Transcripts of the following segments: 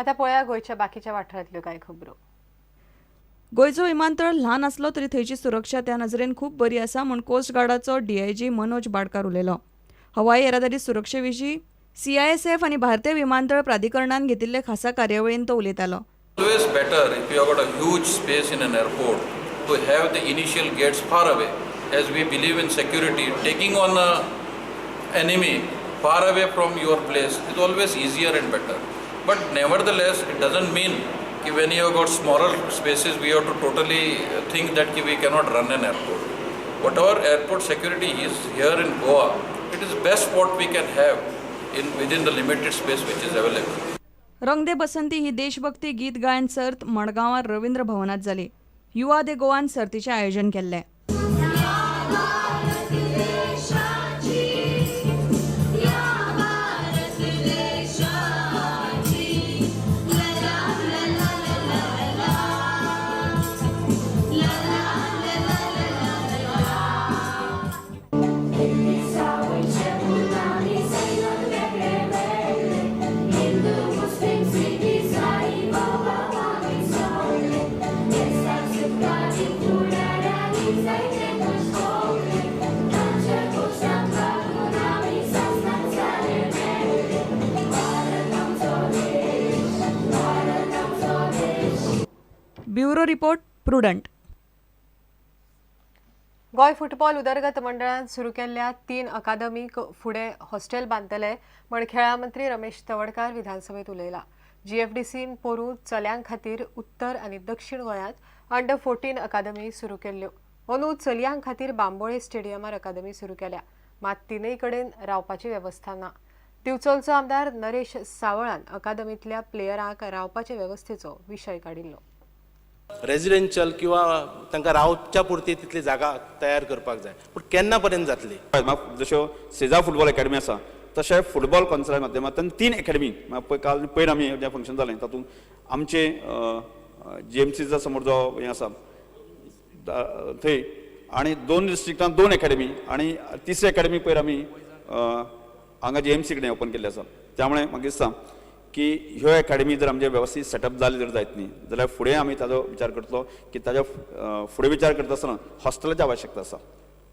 आता पळया गोयच्या बाकीच्या वाठारांतल्यो कांय खबरो। गोयचो विमानतळ ल्हान आसलो तरी थंयची सुरक्षा त्या नजरेन खूब बरी आसा म्हूण कोस्ट गार्डाचो डीआयजी मनोज बाडकार उलयलो। हवाई येरादारी सुरक्षे विशीं CISF आनी भारतीय विमानतळ प्राधिकरणान घेतिल्ले खासा कार्यावळीन तो उलयतालो। Always better if you have got a huge space in an airport to have the initial gates far away, as we believe in security. Taking on an enemy far away from your place is always easier and better. But nevertheless, it doesn't mean that when you have got smaller spaces, we have to totally think that we cannot run an airport. Whatever airport security is here in Goa, it is best what we can have within the limited space which is available. रंग दे बसंती ही देशभक्ती गीत गायन सर्त मडगांवां रवींद्र भवनात जाली। युवा दे गोवान सर्तीचें आयोजन केल्लें। Bureau report prudent. गोय फुटबॉल उदरगत मंडळान सुरू केल्ल्या 3 अकादमीक फुडें हॉस्टेल बांदतले म्हण खेळा मंत्री रमेश तवडकार विधानसभेत उलयला। GFDCन पोरूं चल्यांक खातीर उत्तर आनी दक्षिण गोंयांत अंडर-14 अकादमी सुरू केल्ल्यो। अंदू चलयांक खातीर बांबोळे स्टेडियमार अकादमी सुरू केल्या, मात तिनय कडेन रावपाची वेवस्था ना। दिवचलचो आमदार नरेश सावळान अकादमींतल्या प्लेयरांक रावपाचे वेवस्थेचो विशय काडिल्लो। रेजिडेंशियल किंवा तांकां रावच्या पुरती तितली जागा तयार करपाक जाय, पूण केन्ना पर्यंत जातली? जश्यो सेजा फुटबॉल अकॅडमी आसा तशें फुटबॉल कौन्सिला माध्यमांतल्यान 3 अकॅडमी पयर आमी जें फंक्शन जालें तातूंत आमचे GMCचा समोर जो हें आसा थंय आनी 2 डिस्ट्रिक्टांत 2 अकॅडमी आनी 3री अकॅडमी पयर आमी हांगा GMC कडेन ओपन केल्ली आसा। त्यामुळे म्हाका दिसता की ह्यो अकॅडमी जर आमचे वेवस्थीत सेटअप जाली जर जायत न्ही जाल्यार फुडें आमी ताजो विचार करतलो की ताज्या फुडें विचार करता आसतना हॉस्टेलाची आवश्यकता आसा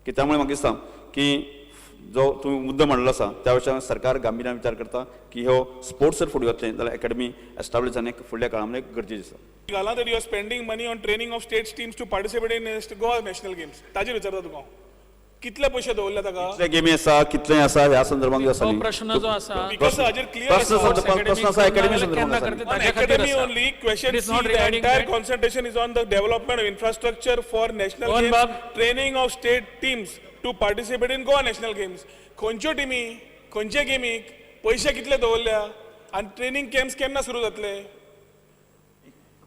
की त्यामुळे म्हाका दिसता की जो तुवें मुद्दो मांडलो आसा त्या विशयान सरकार गांभीर्यान विचार करता की ह्यो स्पोर्ट्स जर फुडें वतलें जाल्यार अकॅडमी एस्टाब्लीश जावंक फुडल्या काळांत गरजेची आसा। Gala that you are spending money on training of state teams to participate in Goa national games. ताजेर विचारता तुका कितले पयशे दवरल्या ताका? कितले गेमी आसा कितले आसा ह्या संदर्भात जो आसा प्रश्न जो आसा बिकॉज हाजेर क्लियर प्रश्न आसा अकॅडमी संदर्भात academy only question is the entire concentration is on the development of infrastructure for national games, training of state teams to participate in Goa national games. खंयच्यो टिमी खंयचे गेमीक पयशे कितले दवरल्या आनी ट्रेनिंग कॅम्प्स केन्ना सुरू जातले?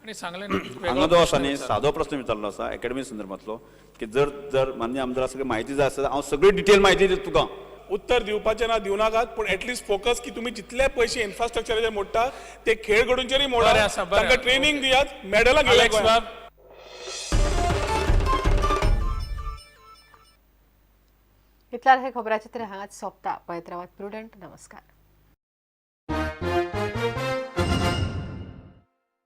हांगा जो आसा न्ही सादो प्रश्न विचारलो आसा अकॅडमी संदर्भातलो की जर मान्य आमदार सगळी म्हायती जाय आसता हांव सगळी डिटेल म्हायती दिता तुका। उत्तर दिवपाचें ना दिवं नाकात, पूण एटलीस्ट फोकस की तुमी जितले पयशे इन्फ्रास्ट्रक्चराचेर मोडटा ते खेळ घडोवचेरय मोडा, तांकां ट्रेनिंग दियात, मेडलां घेयात। इतल्यार हे खबराचित्र हांगाच सोंपता। पळयत रावात प्रुडंट। नमस्कार।